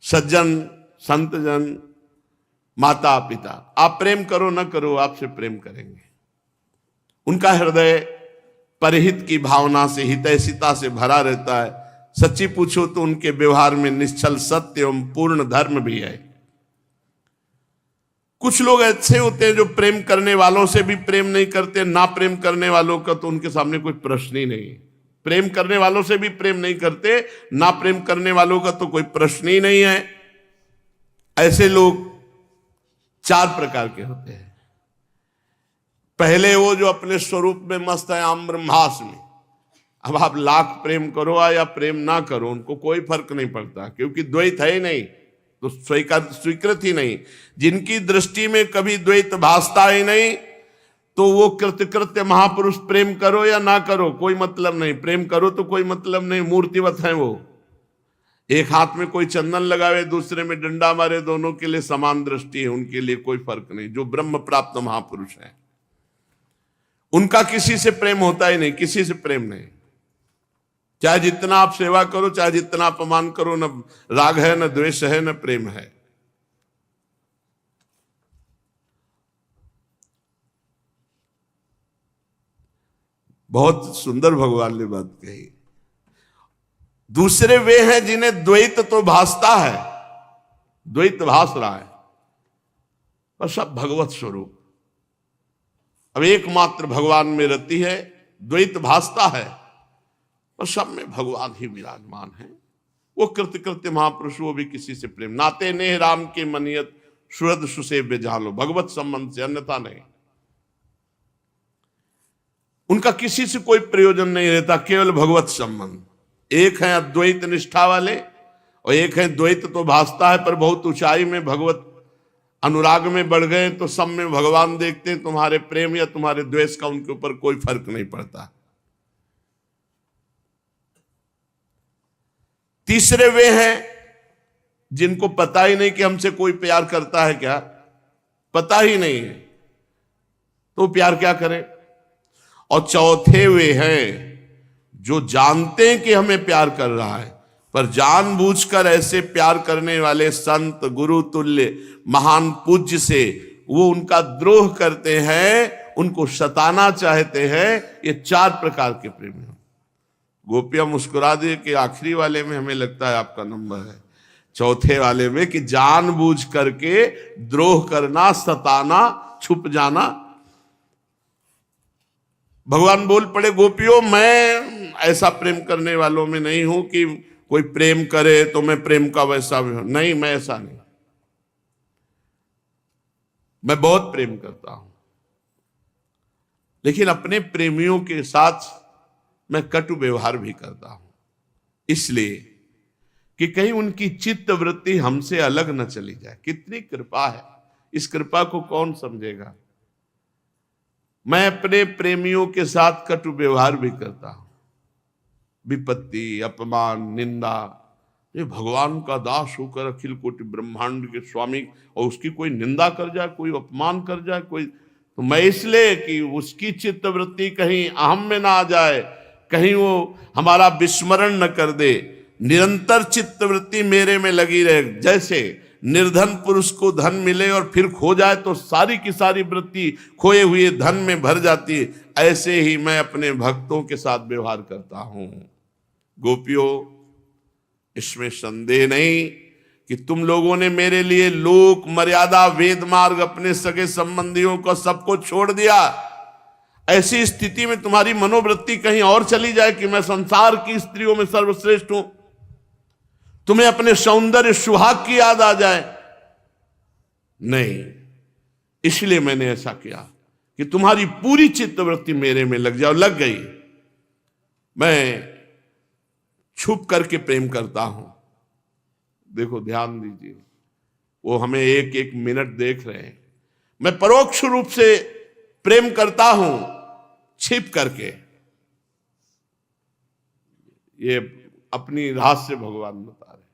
सज्जन संतजन माता पिता। आप प्रेम करो ना करो, आपसे प्रेम करेंगे। उनका हृदय परहित की भावना से, हितैषिता से भरा रहता है। सच्ची पूछो तो उनके व्यवहार में निश्चल सत्य एवं पूर्ण धर्म भी है। कुछ लोग ऐसे होते हैं जो प्रेम करने वालों से भी प्रेम नहीं करते, ना प्रेम करने वालों का तो उनके सामने कोई प्रश्न ही नहीं। प्रेम करने वालों से भी प्रेम नहीं करते, ना प्रेम करने वालों का तो कोई प्रश्न ही नहीं है। ऐसे लोग चार प्रकार के होते हैं। पहले वो जो अपने स्वरूप में मस्त है, आम ब्रह्मास में। अब आप लाख प्रेम करो या प्रेम ना करो, उनको कोई फर्क नहीं पड़ता, क्योंकि द्वैत है ही नहीं तो स्वीकृत ही नहीं। जिनकी दृष्टि में कभी द्वैत भासता ही नहीं, तो वो कृत्य महापुरुष प्रेम करो या ना करो कोई मतलब नहीं, प्रेम करो तो कोई मतलब नहीं, मूर्तिवत है वो। एक हाथ में कोई चंदन लगावे, दूसरे में डंडा मारे, दोनों के लिए समान दृष्टि है, उनके लिए कोई फर्क नहीं। जो ब्रह्म प्राप्त महापुरुष है उनका किसी से प्रेम होता ही नहीं, किसी से प्रेम नहीं। चाहे जितना आप सेवा करो, चाहे जितना अपमान करो, न राग है न द्वेष है न प्रेम है। बहुत सुंदर भगवान ने बात कही। दूसरे वे हैं जिन्हें द्वैत तो भासता है, द्वैत भास रहा है, पर सब भगवत स्वरूप। अब एकमात्र भगवान में रति है, द्वैत भासता है और सब में भगवान ही विराजमान है। वो कृत्य महापुरुष, वो भी किसी से प्रेम। नाते नेह राम के मनियत सुहृद सुसेव्य जानो, भगवत संबंध से, अन्यथा नहीं। उनका किसी से कोई प्रयोजन नहीं रहता, केवल भगवत संबंध। एक है अद्वैत निष्ठा वाले और एक है द्वैत तो भासता है पर बहुत ऊंचाई में भगवत अनुराग में बढ़ गए, तो सब में भगवान देखते हैं। तुम्हारे प्रेम या तुम्हारे द्वेष का उनके ऊपर कोई फर्क नहीं पड़ता। तीसरे वे हैं जिनको पता ही नहीं कि हमसे कोई प्यार करता है क्या, पता ही नहीं है, तो प्यार क्या करें। और चौथे वे हैं जो जानते हैं कि हमें प्यार कर रहा है, पर जानबूझकर ऐसे प्यार करने वाले संत गुरु तुल्य महान पूज्य से वो उनका द्रोह करते हैं, उनको सताना चाहते हैं। ये चार प्रकार के प्रेम हैं। गोपियां मुस्कुरा दे कि आखिरी वाले में हमें लगता है आपका नंबर है, चौथे वाले में कि जानबूझ करके द्रोह करना, सताना, छुप जाना। भगवान बोल पड़े, गोपियों मैं ऐसा प्रेम करने वालों में नहीं हूं कि कोई प्रेम करे तो मैं प्रेम का वैसा भी हूं। नहीं, मैं ऐसा नहीं। मैं बहुत प्रेम करता हूं, लेकिन अपने प्रेमियों के साथ मैं कटु व्यवहार भी करता हूं, इसलिए कि कहीं उनकी चित्त वृत्ति हमसे अलग न चली जाए। कितनी कृपा है, इस कृपा को कौन समझेगा। मैं अपने प्रेमियों के साथ कटु व्यवहार भी करता हूं, विपत्ति, अपमान, निंदा। ये भगवान का दास होकर अखिल कोटि ब्रह्मांड के स्वामी, और उसकी कोई निंदा कर जाए, कोई अपमान कर जाए, कोई, तो मैं इसलिए कि उसकी चित्त वृत्ति कहीं अहम में ना आ जाए, कहीं वो हमारा विस्मरण न कर दे, निरंतर चित्त वृत्ति मेरे में लगी रहे। जैसे निर्धन पुरुष को धन मिले और फिर खो जाए तो सारी की सारी वृत्ति खोए हुए धन में भर जाती है, ऐसे ही मैं अपने भक्तों के साथ व्यवहार करता हूं। गोपियों, इसमें संदेह नहीं कि तुम लोगों ने मेरे लिए लोक मर्यादा, वेद मार्ग, अपने सगे संबंधियों को सबको छोड़ दिया। ऐसी स्थिति में तुम्हारी मनोवृत्ति कहीं और चली जाए कि मैं संसार की स्त्रियों में सर्वश्रेष्ठ हूं, तुम्हें अपने सौंदर्य सुहाग की याद आ जाए। नहीं, इसलिए मैंने ऐसा किया कि तुम्हारी पूरी चित्तवृत्ति मेरे में लग जाए। लग गई। मैं छुप करके प्रेम करता हूं। देखो, ध्यान दीजिए, वो हमें एक एक मिनट देख रहे हैं। मैं परोक्ष रूप से प्रेम करता हूं, छिप करके। ये अपनी रहस्य भगवान बता रहे।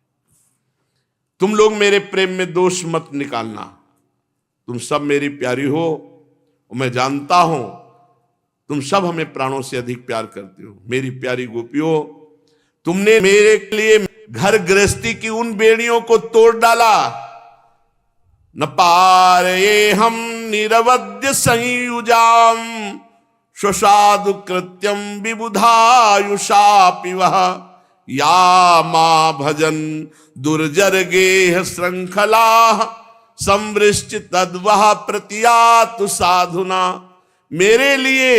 तुम लोग मेरे प्रेम में दोष मत निकालना। तुम सब मेरी प्यारी हो और मैं जानता हूं तुम सब हमें प्राणों से अधिक प्यार करते हो। मेरी प्यारी गोपियों, तुमने मेरे लिए घर गृहस्थी की उन बेड़ियों को तोड़ डाला। न पारे हम निरवध्य संयुजाम स्वसाधु कृत्यम विबुधायुषापि वह या मां भजन दुर्जर गेह श्रृंखला संवृष्टि तद्वह प्रतियातु साधुना। मेरे लिए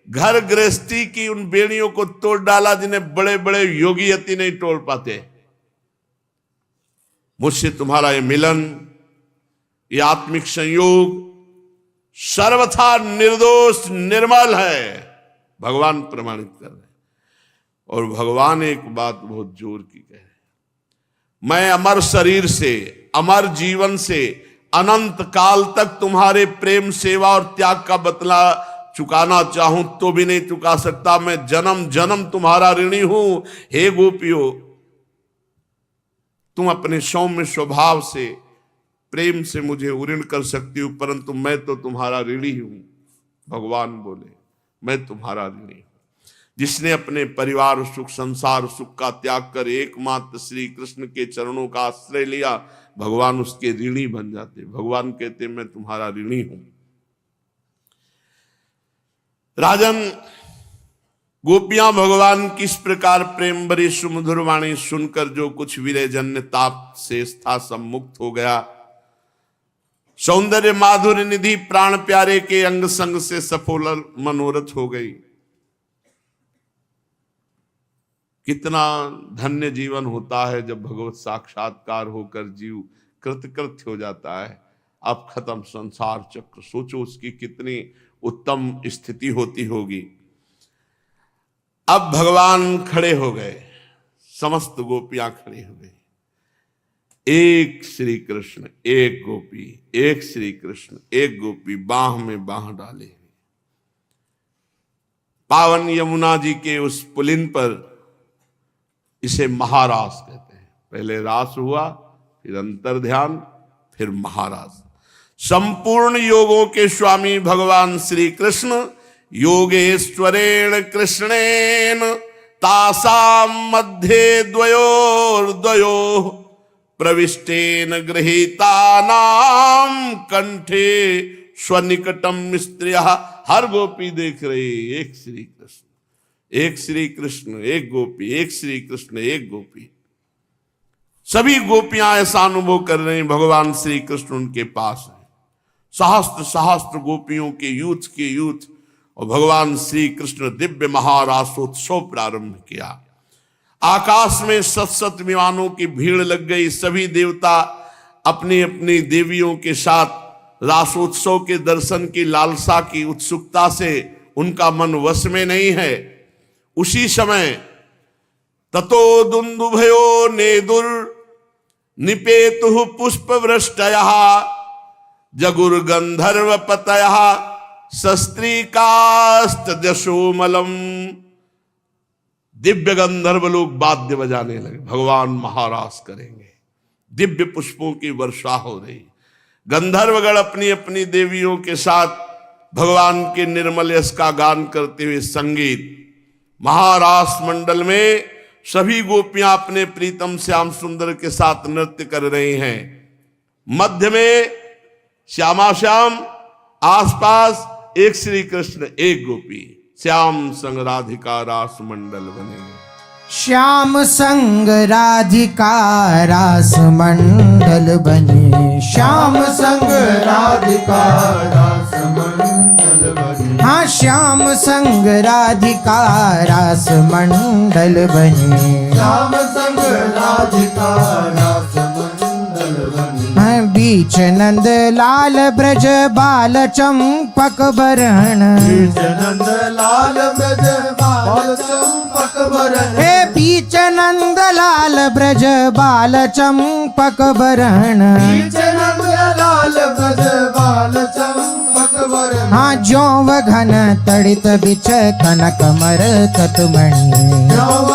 घर गृहस्थी की उन बेड़ियों को तोड़ डाला जिन्हें बड़े बड़े योगी यति नहीं तोड़ पाते। मुझसे तुम्हारा ये मिलन, ये आत्मिक संयोग सर्वथा निर्दोष निर्मल है, भगवान प्रमाणित कर रहे हैं। और भगवान एक बात बहुत जोर की कह रहे हैं, मैं अमर शरीर से, अमर जीवन से अनंत काल तक तुम्हारे प्रेम, सेवा और त्याग का बदला चुकाना चाहूं तो भी नहीं चुका सकता। मैं जन्म जन्म तुम्हारा ऋणी हूं। हे गोपियों, तुम अपने सौम्य स्वभाव से, प्रेम से मुझे उऋण कर सकती हो, परंतु मैं तो तुम्हारा ऋणी हूं। भगवान बोले, मैं तुम्हारा ऋणी हूं। जिसने अपने परिवार सुख, संसार सुख का त्याग कर एकमात्र श्री कृष्ण के चरणों का आश्रय लिया, भगवान उसके ऋणी बन जाते। भगवान कहते, मैं तुम्हारा ऋणी हूं। राजन, गोपियां भगवान की इस प्रकार प्रेम भरी सुमधुर वाणी सुनकर जो कुछ विरहजन्य ताप से था सब मुक्त हो गया। सौंदर्य माधुर्य निधि प्राण प्यारे के अंग संग से सफल मनोरथ हो गई। कितना धन्य जीवन होता है जब भगवत साक्षात्कार होकर जीव कृतकृत्य हो जाता है। अब खत्म संसार चक्र। सोचो उसकी कितनी उत्तम स्थिति होती होगी। अब भगवान खड़े हो गए, समस्त गोपियां खड़ी हो गई। एक श्री कृष्ण, एक गोपी, एक श्री कृष्ण, एक गोपी, बाह में बाह डाले। पावन यमुना जी के उस पुलिन पर इसे महारास कहते हैं। पहले रास हुआ, फिर अंतर ध्यान, फिर महारास। संपूर्ण योगों के स्वामी भगवान श्री कृष्ण योगेश्वरेण कृष्णेन तासाम मध्य द्वयोर्द्वयो प्रविष्टेन गृहीतानाम कंठे स्वनिकटम स्त्रिया। हर गोपी देख रही, एक श्री कृष्ण, एक श्री कृष्ण, एक गोपी, एक श्री कृष्ण, एक गोपी। सभी गोपियां ऐसा अनुभव कर रहे हैं भगवान श्री कृष्ण उनके पास है। सहस्त्र सहस्त्र गोपियों के यूथ के यूथ, और भगवान श्री कृष्ण दिव्य महारासोत्सव प्रारंभ किया। आकाश में सत सत विमानों की भीड़ लग गई। सभी देवता अपनी अपनी देवियों के साथ रासोत्सव के दर्शन की लालसा की उत्सुकता से उनका मन वश में नहीं है। उसी समय ततो दुंदुभयो नेदुर निपेतु पुष्प वृष्टयः जगुर गंधर्व पतयः शस्त्रिकास्त दशोमलम। दिव्य गंधर्व लोग वाद्य बजाने लगे, भगवान महारास करेंगे। दिव्य पुष्पों की वर्षा हो रही। गंधर्वगण अपनी अपनी देवियों के साथ भगवान के निर्मल यश का गान करते हुए संगीत। महारास मंडल में सभी गोपियां अपने प्रीतम श्याम सुंदर के साथ नृत्य कर रही हैं। मध्य में श्यामा श्याम, आसपास एक श्री कृष्ण, एक गोपी। श्याम संग राधिका रास मंडल बने। श्याम संग राधिका रास मंडल बने। श्याम संग राधिका रास मंडल बने। हाँ श्याम संग राधिका रास मंडल बने श्याम संग राधिका रास मंडल बने हाँ बीच नंद लाल ब्रज बाल चंपक बरण बीच नंद लाल ब्रज बाल चंपक बरण हे बीच नंद लाल ब्रज बाल चंपक बरण बीच नंद लाल ब्रज बाल चंपक बरण हाँ जौव घन तड़ित बिच कनक मर कतमणि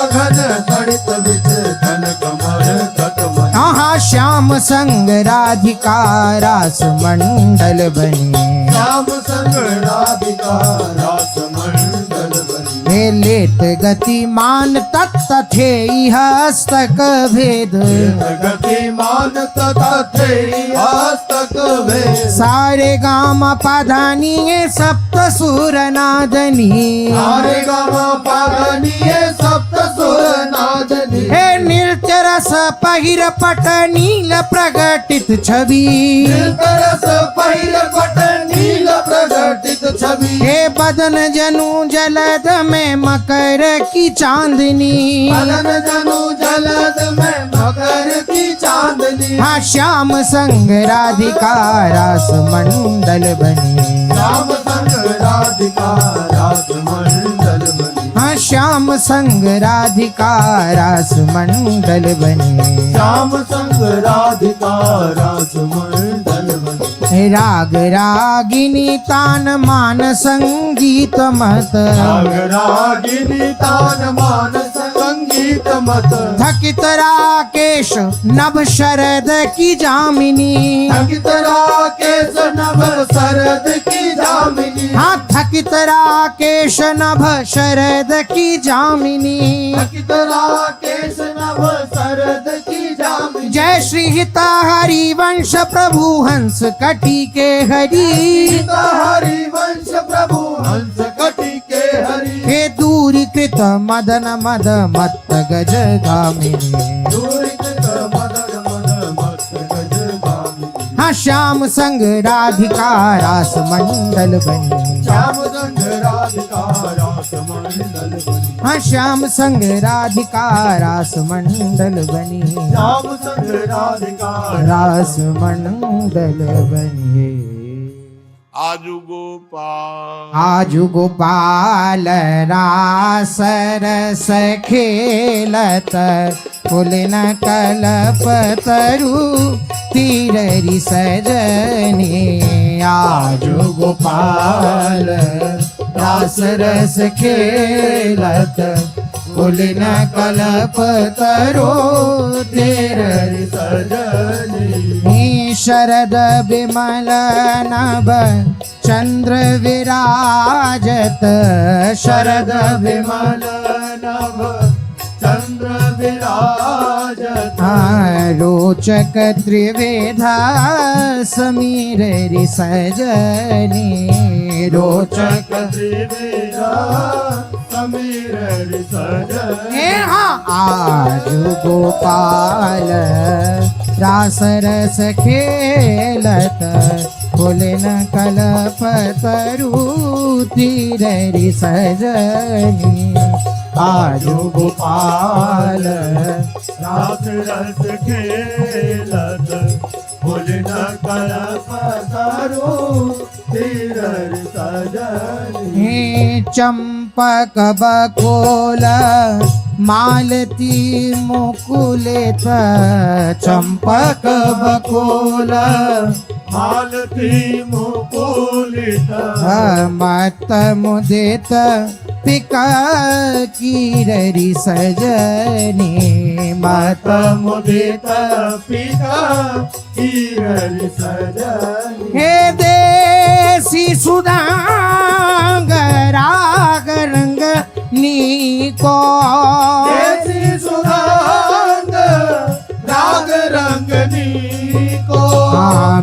घन तड़ित बिच कनक मर कतमणि हाँ श्याम संग राधिका रास मंडल बने श्याम संग राधिका रास मंडल बने हे लेत गतिमान तत्थे हस्तक भेद गतिमान तथे हस्तक भेद सारे गाम पाधानी सप्त सुर नादनी सारे गामा पागनीय सप्त सुर नादनी हे नृत्य रस पहिर पट नील प्रगटित छवि तरस पहिर पट नील प्रगटित छवि हे बदन जनु जलद में मकर की चांदनी मदन जनु जलद में मकर की चांदनी हाँ श्याम संग राधिका रास मंडल बनी श्याम संग राधिका रास मंडल बनी हाँ श्याम संग राधिका रास मंडल बनी श्याम संग राधिका रास मंडल बनी राग रागिनी तान मान संगीत मत राग रागिनी तान मान संगीत मत थकित राकेश नभ शरद की जामिनी थकित राकेश नभ शरद की जामिनी हाँ थकित राकेश नभ शरद की जामिनी थकित राकेश नभ शरद की जामिनी जय श्री हिता हरि वंश प्रभु हंस कटी के हरि सीता हरि वंश प्रभु हंस कटी के हरि हे दूरीकृत मदन मद मत्त गज गामिनी दूरिकृत मदन मद मस्त गज गामिनी हाँ श्याम संग राधिका रास मंडल बनी श्याम संग राधिका रास मंडल बनी हाँ श्याम संग राधिका रास मंडल बनी श्याम संग राधिका रास मंडल बनी आजु गोपाल आजु गोपाल रास रस खेलत फुलन कलप तरु तीररी सजनी आजु गोपाल रास रस खेलत फुलन कलप तरो तीररी सजनी शरद विमल नभ चंद्र विराजत शरद विमल नभ चंद्र विराजत रोचक त्रिवेधा समीर रि सजनी रोचक त्रिवेदा समीर रि सजनी आजु गोपाल रास रस खेलत फुलन कलप तरु तीररि सजनी आजु गोपाल रास रस खेलत फुलन कलप तरु तीररि सजनी हे चंपक बकोल मालती मुकुलित चंपक बकोल मालती मुकुलित मत मुदित पिका कीररि सजनी मत मुदित पिका कीररि सजनी हे देसी सुदांग राग रंग नीको देसी सुधांग राग रंगनी को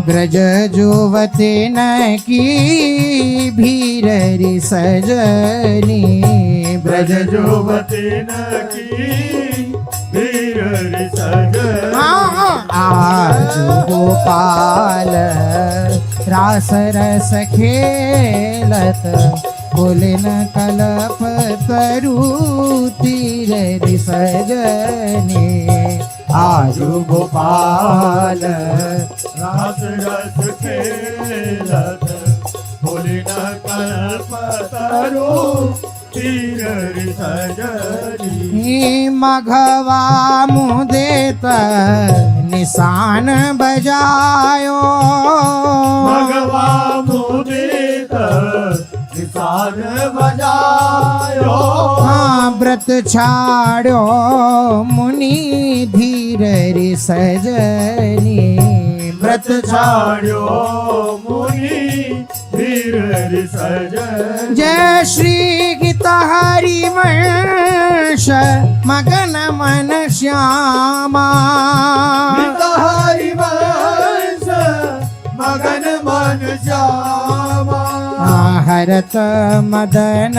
ब्रज जुवते न की भीररि सजनी ब्रज जुवती न की भीररि सजनी आजु गोपाल रास रस खेलत फुलिन कल्प तरु तीर सजनी आजू गोपाल रास रस खेलत फुलिन कल्प तरु तीर सजनी मघवा मुदेत निशान बजायो भगवा मुदित निशान बजायो हाँ व्रत छाड़ो मुनि धीर सजनी व्रत छाड़ो मुनि धीर सजन जय श्री गीता हरि वंश मगन मन श्यामा हरि वंश मगन मन श्यामा हरत मदन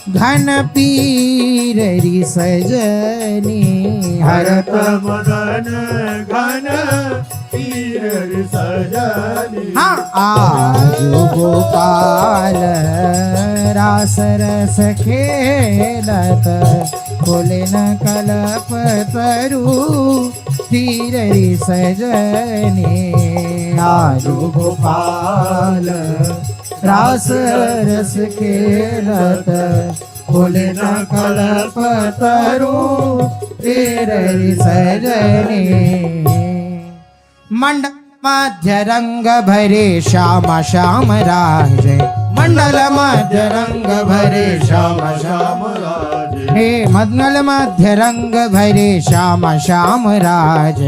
घन पीर सजनी हरत मदन घन पीर सजनी हाँ आजू गोपाल रास रस खेलत फुलिन कल्प तरु तीर सजनी आजू गोपाल रास रस खेलत फुलिन कल्प तरु तीर सजनी मंड मध्य रंग भरे श्याम श्याम राज मंडल मध्य रंग भरे श्याम श्याम राज हे मंडल मध्य रंग भरे श्याम श्याम राज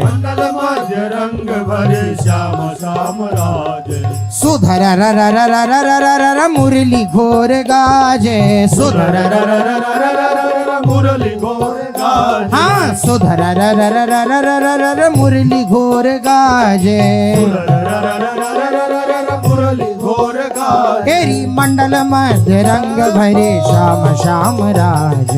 मंडल मध्य रंग भरे श्याम श्याम राज सुधर र र र र र र र र मुरली घोर गाजे सुधर र र र र र मुरली घोर गाज हाँ सुधर र र र र र र र मुरली घोर गाजे मुरली घोर गाज तेरी मंडल मध्य रंग भरे श्याम श्याम राज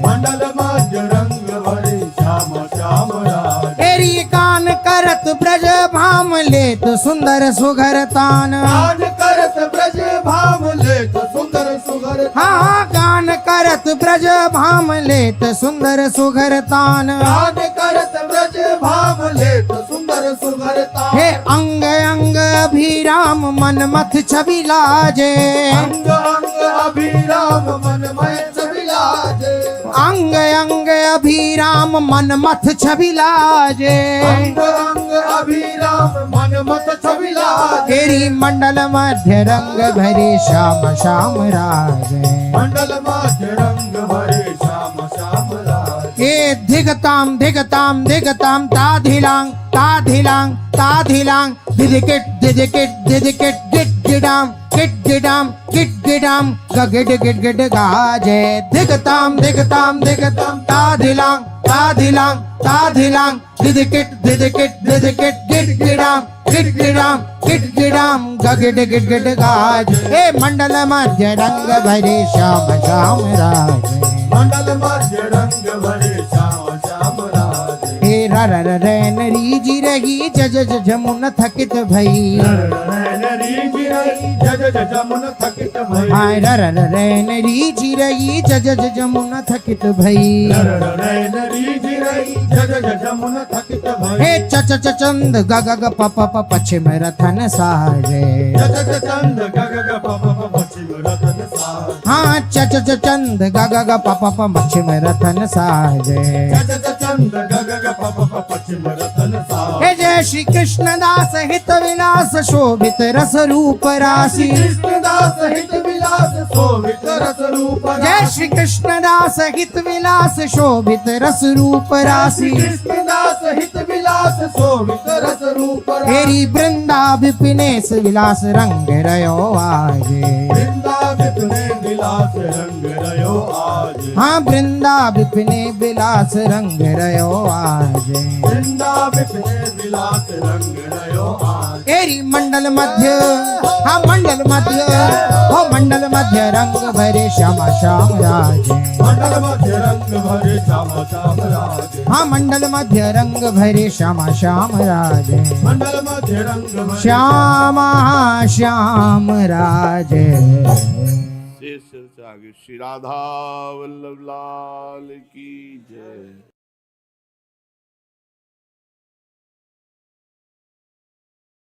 मंडल मध्य रंग भरे श्याम श्याम राज तेरी कान करत ब्रज भाम लेत सुंदर सुघर तान गान करत ब्रज भाम लेत सुंदर सुघर हाँ गान करत ब्रज भाम लेत सुंदर सुघर तान गान करत ब्रज भाम लेत सुंदर सुघर तान हे अंग अंग अभिराम मन मथ छवि लाजे अंग अंग अभिराम मन मय छवि लाजे अंग अंग अभिराम मन मथ छवि लाजे अंग अंग अभिराम मन मत छवि लाजे तेरी मंडल मध्य रंग भरे श्याम श्याम राज मंडल मध्य रंग भरे श्याम श्याम राज ए धिगताम धिगताम धिगताम ताधिलांग ताधिलांग ताधिलांग दिदिकिट दिदिकिट दिदिकिट गिट गिडाम गिट गिडाम गिट गिडाम गिट गिट गिट गाजे धिगताम धिगताम धिगताम ताधिलांग ताधिलांग ताधिलांग दिदिकिट दिदिकिट दिदिकिट गिट गिडाम गिट गिडाम गिट गिडाम गिट गिट गिट गाज ए मंडल मध्य रंग भरे श्याम श्याम राज मंडल मध्य रंग भरे श्याम श्याम राज हे रर रैन रीजी रही जज जमुन थकित भई नरी गिरई जज जमुन थकित भई हाय रर रैन रीजी रही जज जमुन थकित भई नरी गिरई जज जमुन थकित भई हे चच चंद गग ग प प प पश्चिम रथन साजे जज चंद गग ग प प प पश्चिम रतन साज हाँ चच चंद गग ग प प प पश्चिम रथन साजे जज चंद गग ग प प प पश्चिम रतन साज हे जय श्री कृष्ण दास हित विलास शोभित रस रूप राशि कृष्णदास हित विलास शोभित रस रूप जय श्री कृष्ण दास हित विलास शोभित रस रूप राशि कृष्णदास हित विलास शोभित रस रूप तेरी वृंदा विपिनेश विलास रंग रयो आजे वृंदा विपिने विलास रंग रयो आज हाँ वृंदा विपिने विलास रंग रयो आजे वृंदा विपिने विलास रंग रयो आज तेरी मंडल मध्य हाँ मंडल मध्य हो मंडल मध्य रंग भरे श्यामा श्याम राजे मंडल मध्य रंग भरे श्याम श्याम राज हाँ मंडल मध्य रंग भरे श्यामा श्याम राजे मंडल मध्य रंग भरे श्यामा श्याम राजे लागे। श्री राधा वल्लभ लाल की जय।